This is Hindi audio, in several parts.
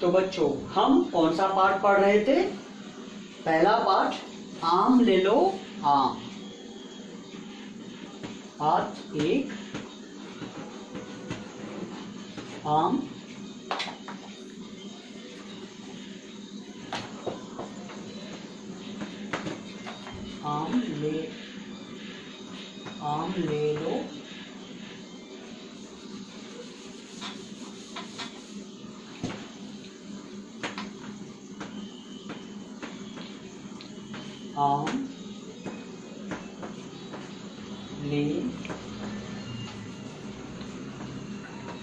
तो बच्चों हम कौन सा पाठ पढ़ रहे थे? पहला पाठ, आम ले लो आम। हाथ एक आम, आम ले लो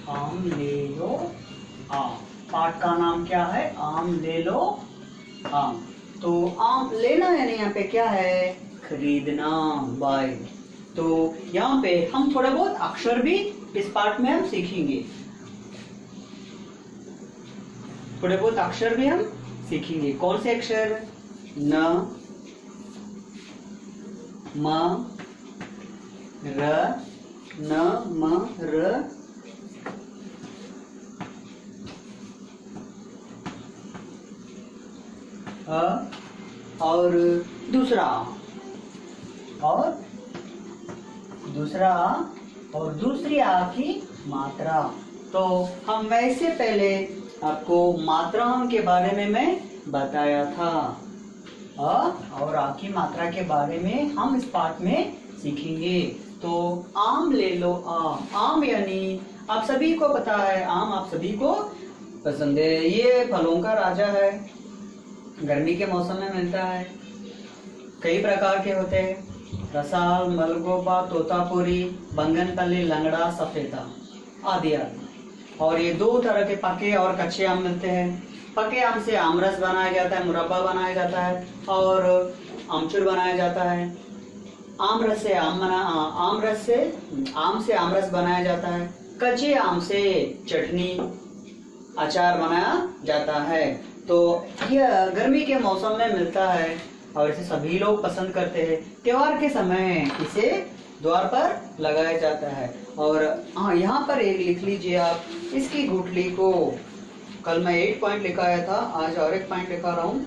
आम ले लो आम। पाठ का नाम क्या है? आम ले लो आम। तो आम लेना यानी यहाँ पे क्या है? खरीदना, बाय। तो यहाँ पे हम थोड़े बहुत अक्षर भी इस पाठ में हम सीखेंगे, थोड़े बहुत अक्षर भी हम सीखेंगे। कौन से अक्षर? न, म, र, न, म, र, अ, और दूसरा और दूसरी आ की मात्रा। तो हम वैसे पहले आपको मात्राओं के बारे में मैं बताया था, अ और आ की मात्रा के बारे में हम इस पाठ में सीखेंगे। तो आम ले लो आम। आम यानी आप सभी को पता है, आम आप सभी को पसंद है। ये फलों का राजा है, गर्मी के मौसम में मिलता है। कई प्रकार के होते हैं, रसाल, मलगोबा, तोतापुरी, बैंगनपल्ली, लंगड़ा, सफेदा आदि आदि। और ये दो तरह के पके और कच्चे आम मिलते हैं। पके आम से आमरस बनाया जाता है, मुरब्बा बनाया जाता है और आमचूर बनाया जाता है। आम से आमरस बनाया जाता है। कच्चे आम से चटनी, अचार बनाया जाता है। तो यह गर्मी के मौसम में मिलता है और इसे सभी लोग पसंद करते हैं। त्योहार के समय इसे द्वार पर लगाया जाता है। और यहाँ पर एक लिख लीजिए आप, इसकी गुठली को, कल मैं 8 पॉइंट लिखाया था, आज और एक पॉइंट लिखा रहा हूँ।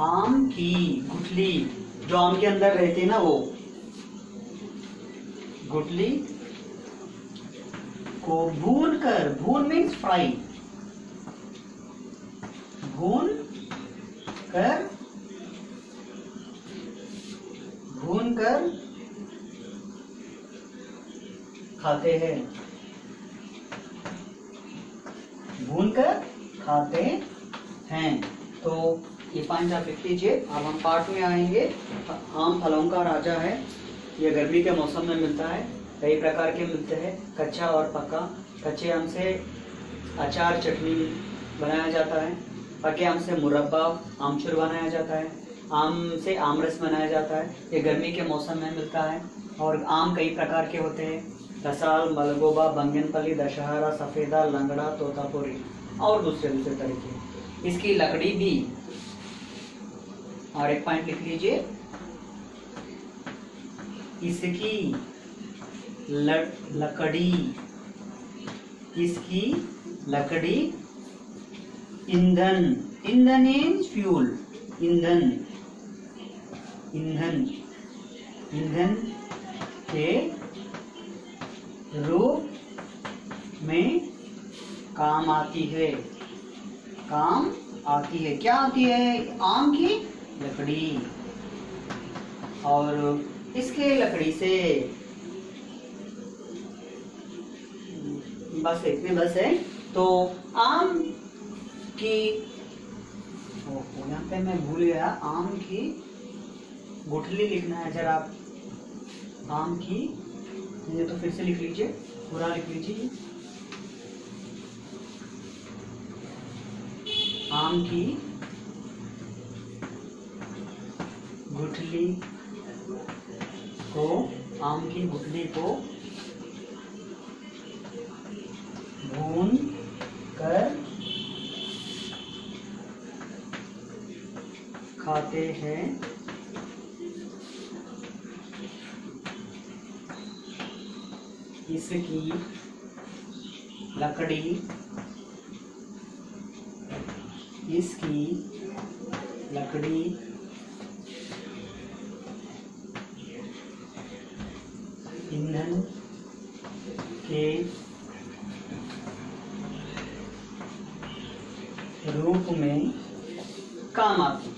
आम की गुठली, जो आम के अंदर रहती है ना, वो गुठली को भून कर, भून मीन्स फ्राई, भून कर खाते हैं, भून कर खाते हैं। तो ये 5 आप लिख लीजिए। अब हम पाठ में आएंगे। आम फलों का राजा है, यह गर्मी के मौसम में मिलता है। कई प्रकार के मिलते हैं, कच्चा और पका। कच्चे आम से अचार, चटनी बनाया जाता है। पके आम से मुरब्बा, आमचूर बनाया जाता है। आम से आमरस बनाया जाता है। ये गर्मी के मौसम में मिलता है। और आम कई प्रकार के होते हैं, रसाल, मलगोबा, बैंगनपल्ली, दशहरा, सफेदा, लंगड़ा, तोतापुरी और दूसरे तरीके। इसकी लकड़ी भी, और एक पॉइंट लिख लीजिए, इसकी लकड़ी, इसकी लकड़ी ईंधन, ईंधन मीन्स फ्यूल, ईंधन, ईंधन, ईंधन के रूप में काम आती है, काम आती है। क्या आती है? आम की लकड़ी। और इसके लकड़ी से बस इतने बस है। तो आम की, यहाँ पे मैं भूल गया, आम की गुठली लिखना है जरा आप। आम की, ये तो फिर से लिख लीजिए, पूरा लिख लीजिए। आम की गुठली को, आम की गुठली को भून कर खाते हैं, इसकी लकड़ी, इसकी लकड़ी ईंधन के रूप में काम आती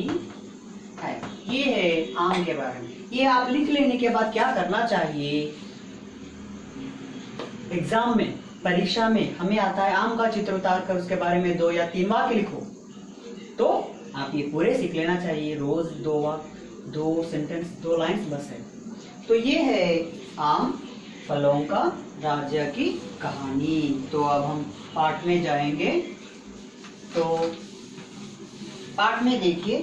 है। ये है आम के बारे में। ये आप लिख लेने के बाद क्या करना चाहिए, एग्जाम में, परीक्षा में हमें आता है आम का चित्र उतार कर उसके बारे में 2 या 3 वाक्य लिखो, तो आप ये पूरे सीख लेना चाहिए। रोज 2 सेंटेंस, 2 लाइन्स बस है। तो ये है आम फलों का राज्य की कहानी। तो अब हम पाठ में जाएंगे। तो पाठ में देखिए,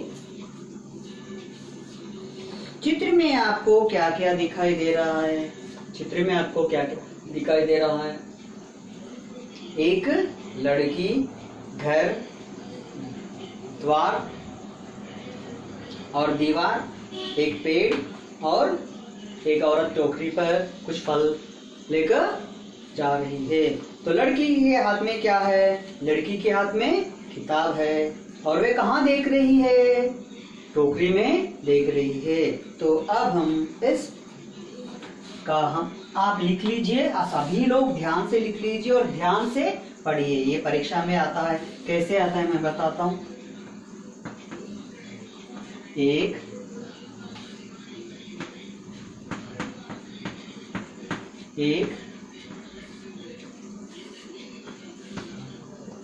चित्र में आपको क्या क्या दिखाई दे रहा है। चित्र में आपको क्या क्या दिखाई दे रहा है, एक लड़की, घर, द्वार और दीवार, एक पेड़ और एक औरत टोकरी पर कुछ फल लेकर जा रही है। तो लड़की के हाथ में क्या है, लड़की के हाथ में किताब है और वे कहाँ देख रही है, टोकरी में देख रही है। तो अब हम इस का आप लिख लीजिए, सभी लोग ध्यान से लिख लीजिए और ध्यान से पढ़िए। ये परीक्षा में आता है। कैसे आता है मैं बताता हूँ। एक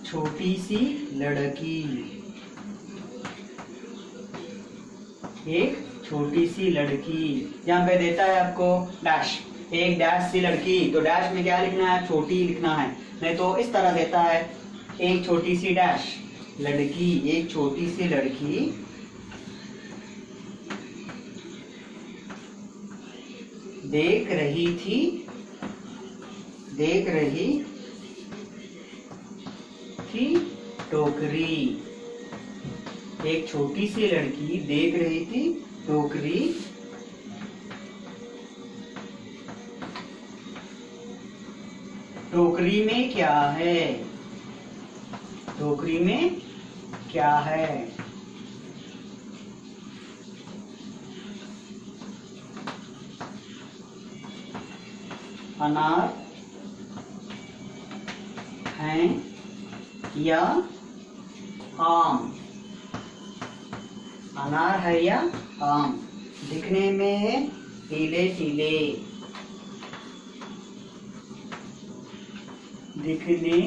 छोटी सी लड़की, एक छोटी सी लड़की, यहाँ पे देता है आपको डैश, एक डैश सी लड़की। तो डैश में क्या लिखना है, छोटी लिखना है, नहीं तो इस तरह देता है एक छोटी सी डैश लड़की, एक छोटी सी लड़की देख रही थी टोकरी। एक छोटी सी लड़की देख रही थी टोकरी। टोकरी में क्या है, टोकरी में क्या है, अनार हैं या आम, अनार है या आम। दिखने में है पीले पीले, दिखने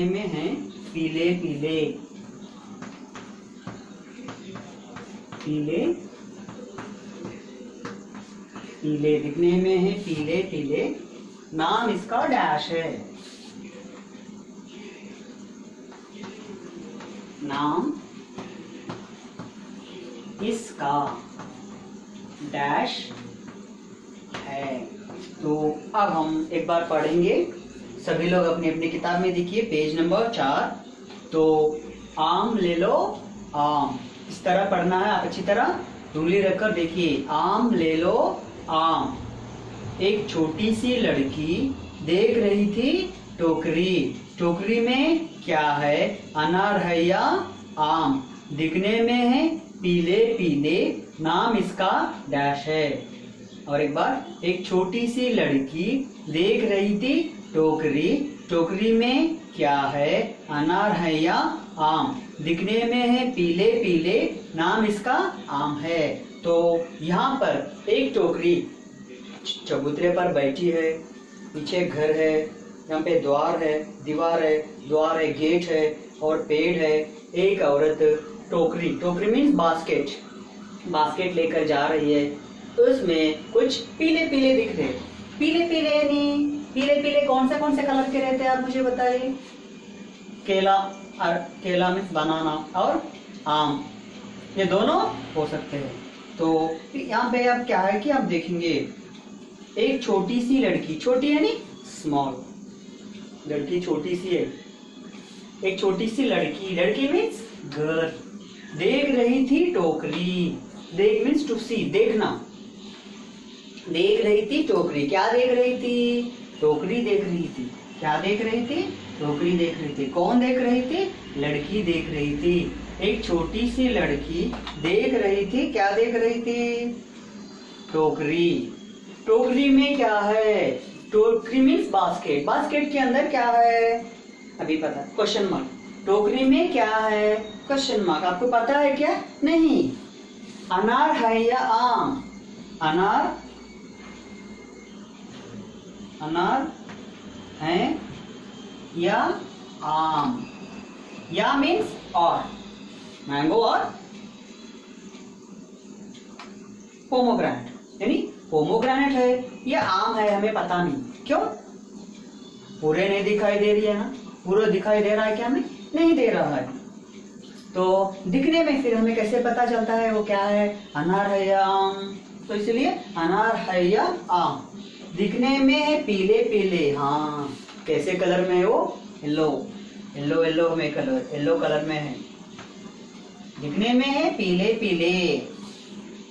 में है पीले पीले, दिखने में है पीले पीले। नाम इसका डैश है, नाम इसका डैश है। तो अब हम एक बार पढ़ेंगे, सभी लोग अपनी अपनी किताब में देखिए पेज नंबर 4। तो आम ले लो आम, इस तरह पढ़ना है। आप अच्छी तरह उंगली रखकर देखिए, आम ले लो आम। एक छोटी सी लड़की देख रही थी टोकरी, टोकरी में क्या है, अनार है या आम। दिखने में है पीले पीले, नाम इसका डैश है। और एक बार, एक छोटी सी लड़की देख रही थी टोकरी, टोकरी में क्या है, अनार है या आम। दिखने में है पीले पीले, नाम इसका आम है। तो यहाँ पर एक टोकरी चबूतरे पर बैठी है, पीछे घर है, यहाँ पे द्वार है, दीवार है, द्वार है, गेट है और पेड़ है। एक औरत टोकरी मीन्स बास्केट लेकर जा रही है। उसमें कुछ पीले पीले दिख रहे। पीले पीले नहीं, पीले पीले कौन से कलर के रहते हैं आप मुझे बताइए। केला मीन्स बनाना और आम, ये दोनों हो सकते हैं। तो यहाँ पे अब क्या है कि आप देखेंगे, एक छोटी सी लड़की, छोटी यानी स्मॉल, लड़की छोटी सी है, एक छोटी सी लड़की, लड़की मीन्स गर्ल, देख रही थी टोकरी, देख मीन्स टू सी, देखना, देख रही थी टोकरी, क्या देख रही थी, टोकरी देख रही थी, क्या देख रही थी, टोकरी देख रही थी, कौन देख रही थी, लड़की देख रही थी, एक छोटी सी लड़की देख रही थी, क्या देख रही थी, टोकरी, टोकरी में क्या है, टोकरी मीन्स बास्केट, बास्केट के अंदर क्या है, अभी पता, क्वेश्चन मार्क, टोकरी में क्या है, क्वेश्चन मार्क, आपको पता है क्या, नहीं, अनार है या आम, अनार, अनार है या आम, या मीन्स और, मैंगो और पोमोग्रेनेट, यानी पोमोग्रेनेट है या आम है हमें पता नहीं, क्यों, पूरे नहीं दिखाई दे रही है ना, पूरा दिखाई दे रहा है क्या, हमें नहीं दे रहा है, तो दिखने में फिर हमें कैसे पता चलता है वो क्या है, अनार है या आम, तो इसलिए अनार है या आम, दिखने में है पीले पीले, हाँ कैसे कलर में है वो, येलो, येलो येलो में कलर, येलो कलर में है, दिखने में है पीले पीले,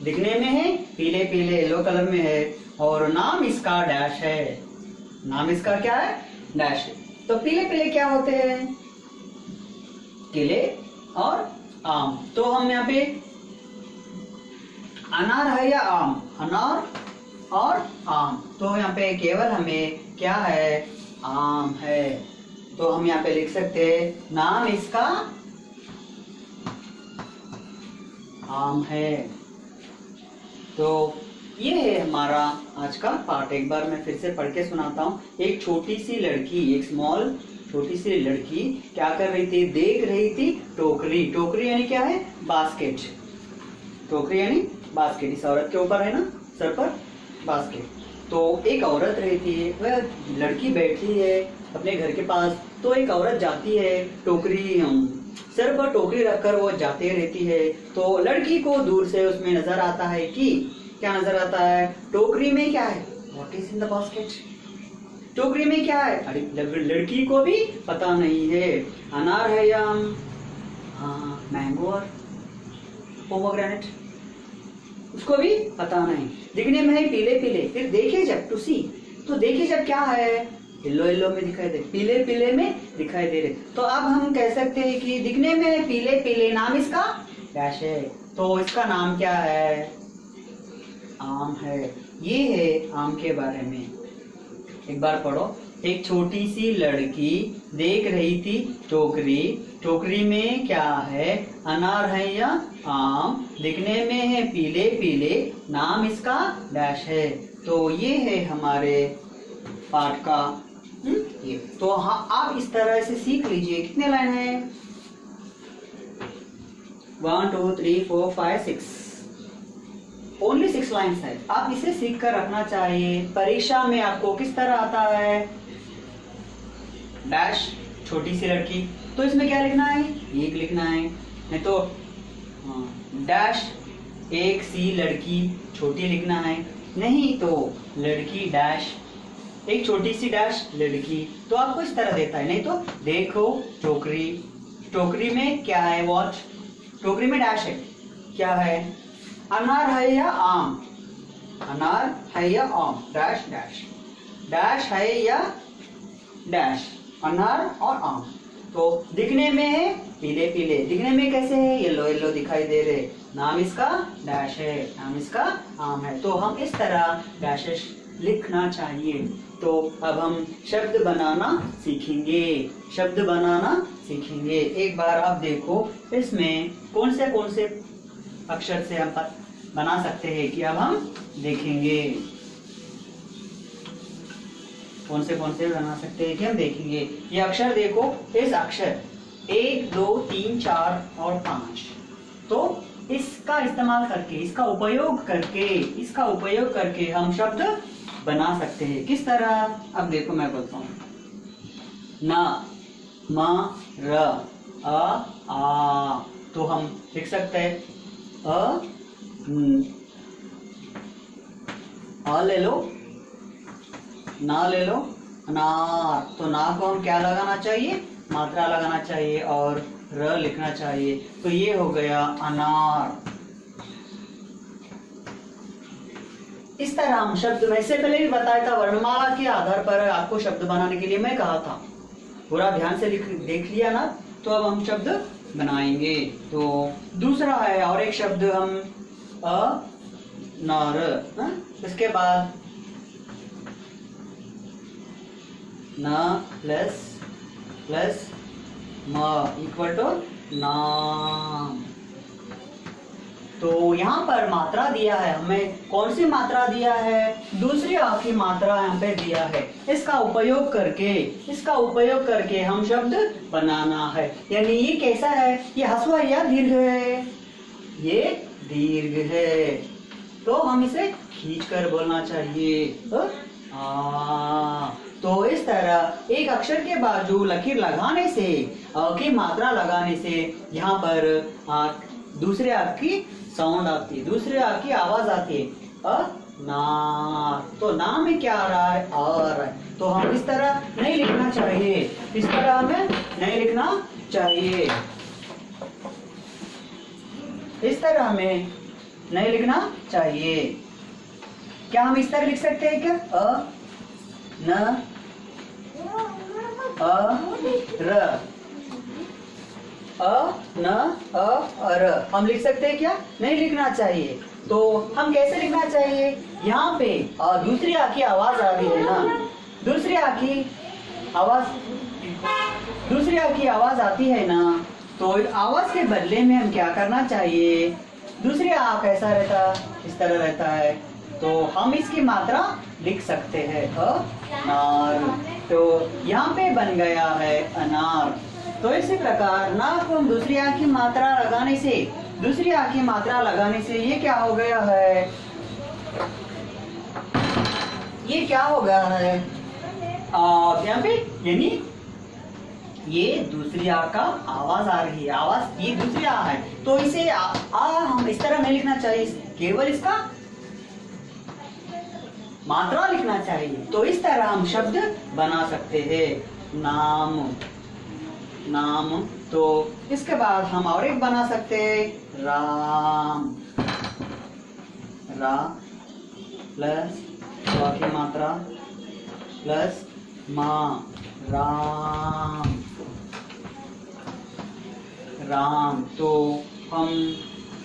दिखने में है पीले पीले येलो कलर में है, और नाम इसका डैश है, नाम इसका क्या है, डैश है, तो पीले पीले क्या होते हैं, केले और आम, तो हम यहाँ पे अनार है या आम, अनार और आम, तो यहाँ पे केवल हमें क्या है, आम है, तो हम यहाँ पे लिख सकते हैं नाम इसका आम है। तो ये है हमारा आज का पार्ट, एक बार मैं फिर से पढ़ के सुनाता हूँ। एक छोटी सी लड़की, एक स्मॉल छोटी सी लड़की क्या कर रही थी, देख रही थी टोकरी, टोकरी यानी क्या है, बास्केट, टोकरी यानी बास्केट, इस औरत के ऊपर है ना सर पर बास्केट, तो एक औरत रहती है, वह लड़की बैठी है अपने घर के पास, तो एक औरत जाती है, टोकरी सर पर टोकरी रखकर वो जाते रहती है, तो लड़की को दूर से उसमें नजर आता है कि क्या नजर आता है, टोकरी में क्या है, what is in the basket, टोकरी में क्या है, अरे लड़की को भी पता नहीं है, अनार है या हाँ मैंगो और पोमोग्रेनेट, उसको भी पता नहीं, दिखने में है पीले पीले, फिर देखे जब टू सी, तो देखे जब क्या है, येलो येलो में दिखाई दे, पीले पीले में दिखाई दे रहे, तो अब हम कह सकते हैं कि दिखने में है पीले पीले, नाम इसका डैश है, तो इसका नाम क्या है, आम है। ये है आम के बारे में, एक बार पढ़ो। एक छोटी सी लड़की देख रही थी टोकरी, टोकरी में क्या है, अनार है या आम, दिखने में है पीले पीले, नाम इसका डैश है। तो ये है हमारे पाठ का ये। तो हाँ, आप इस तरह से सीख लीजिए। कितने लाइन है, 1 2 3 4 5 6, ओनली 6 लाइन्स है। आप इसे सीख कर रखना चाहिए। परीक्षा में आपको किस तरह आता है, डैश छोटी सी लड़की, तो इसमें क्या लिखना है, एक लिखना है, नहीं तो डैश एक सी लड़की छोटी लिखना है, नहीं तो लड़की डैश एक छोटी सी डैश लड़की, तो आपको इस तरह देता है। नहीं तो देखो टोकरी, टोकरी में क्या है, वॉच, टोकरी में डैश है, क्या है, अनार है या आम, अनार है या आम, डैश डैश, डैश है या डैश, अनार और आम। तो दिखने में है पीले पीले, दिखने में कैसे है, येलो येलो दिखाई दे रहे, नाम इसका डैश है, नाम इसका आम है। तो हम इस तरह डैशेस लिखना चाहिए। तो अब हम शब्द बनाना सीखेंगे, शब्द बनाना सीखेंगे। एक बार आप देखो इसमें कौन से अक्षर से हम बना सकते हैं कि अब हम देखेंगे, कौन से बना सकते हैं कि हम देखेंगे। ये अक्षर देखो, इस अक्षर 1 2 3 4 और 5, तो इसका इस्तेमाल करके, इसका उपयोग करके हम शब्द बना सकते हैं। किस तरह, अब देखो मैं बोलता हूँ, ना म र आ, तो हम लिख सकते हैं आ ले लो, ना ले लो, अनार। तो ना को हम क्या लगाना चाहिए, मात्रा लगाना चाहिए और र लिखना चाहिए। तो ये हो गया अनार। इस तरह हम शब्द, मैं इससे पहले भी बताया था, वर्णमाला के आधार पर आपको शब्द बनाने के लिए मैं कहा था, पूरा ध्यान से देख लिया ना। तो अब हम शब्द बनाएंगे। तो दूसरा है और एक शब्द हम अनार, इसके बाद न प्लस प्लस म इक्वल टू नाम। तो यहाँ पर मात्रा दिया है, हमें कौन सी मात्रा दिया है, दूसरी आ की मात्रा यहाँ पे दिया है। इसका उपयोग करके हम शब्द बनाना है। यानी ये कैसा है, ये ह्रस्व या दीर्घ है, ये दीर्घ है। तो हम इसे खींच कर बोलना चाहिए तो इस तरह एक अक्षर के बाजू लकीर लगाने से, की मात्रा लगाने से यहाँ पर दूसरे आ की साउंड आती है, दूसरे आ की आवाज आती है ना। तो ना में क्या आ रहा है, आ रहा है। तो हम इस तरह नहीं लिखना चाहिए, इस तरह हमें नहीं लिखना चाहिए, इस तरह हमें नहीं लिखना चाहिए। क्या हम इस तरह लिख सकते हैं क्या, न र, न र हम लिख सकते हैं क्या, नहीं लिखना चाहिए। तो हम कैसे लिखना चाहिए, यहाँ पे दूसरी आ की आवाज आ रही है ना, दूसरी आ की आवाज आती है ना, तो आवाज के बदले में हम क्या करना चाहिए, दूसरी आ कैसा रहता, इस तरह रहता है। तो हम इसकी मात्रा लिख सकते हैं अनार। तो यहाँ पे बन गया है अनार। तो इसी प्रकार ना को हम दूसरी आ की मात्रा लगाने से, ये क्या हो गया है, ये क्या हो गया है, यहाँ पे यानी ये दूसरी आ का आवाज आ रही है, आवाज ये दूसरी आ है। तो इसे हम इस तरह नहीं लिखना चाहिए, केवल इसका मात्रा लिखना चाहिए। तो इस तरह हम शब्द बना सकते हैं, नाम। तो इसके बाद हम और एक बना सकते हैं, राम। रा प्लस वा की मात्रा प्लस माँ, राम। तो हम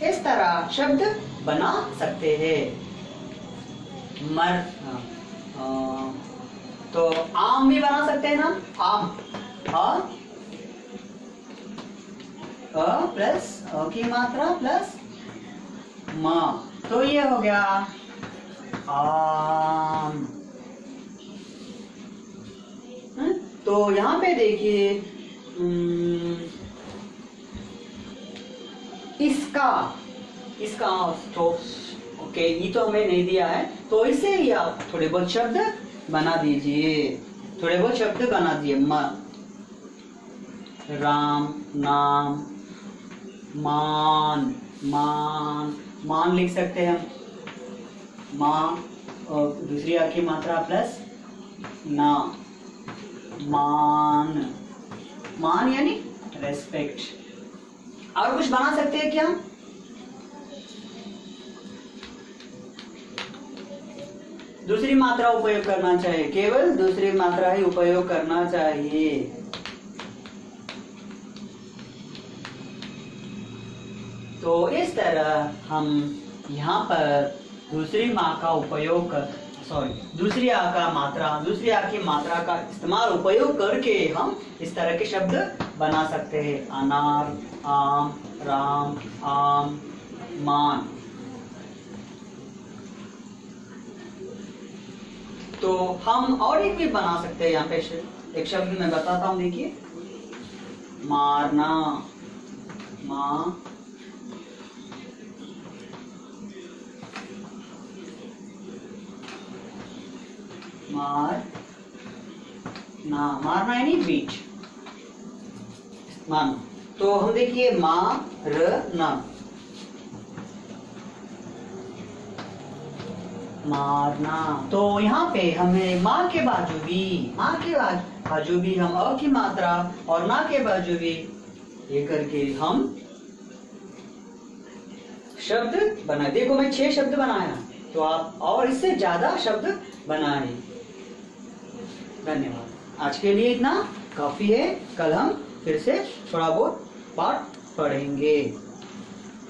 इस तरह शब्द बना सकते हैं। तो आम भी बना सकते हैं ना, आम, प्लस की मात्रा प्लस माँ, तो ये हो गया आम। तो यहाँ पे देखिए इसका तो ओके, ये तो हमें नहीं दिया है, तो इसे ही आप थोड़े बहुत शब्द बना दीजिए, राम, नाम, मान लिख सकते हैं हम, माँ और दूसरी आ की मात्रा प्लस ना, मान यानी रेस्पेक्ट। और कुछ बना सकते हैं क्या, दूसरी मात्रा उपयोग करना चाहिए, केवल दूसरी मात्रा ही उपयोग करना चाहिए। तो इस तरह हम यहाँ पर दूसरी की मात्रा का इस्तेमाल उपयोग करके हम इस तरह के शब्द बना सकते हैं, अनार, आम, राम, आम, मान। तो हम और एक भी बना सकते हैं, यहाँ पे एक शब्द मैं बताता हूँ, देखिए, मारना, मारना यानी बीट, मारना। तो हम देखिए मारना, मारना। तो यहाँ पे हमें माँ के बाजू भी हम अ की मात्रा और ना के बाजू भी ये करके हम शब्द बनाए। देखो मैं 6 शब्द बनाया, तो आप और इससे ज्यादा शब्द बनाए। धन्यवाद। आज के लिए इतना काफी है। कल हम फिर से थोड़ा बहुत पाठ पढ़ेंगे।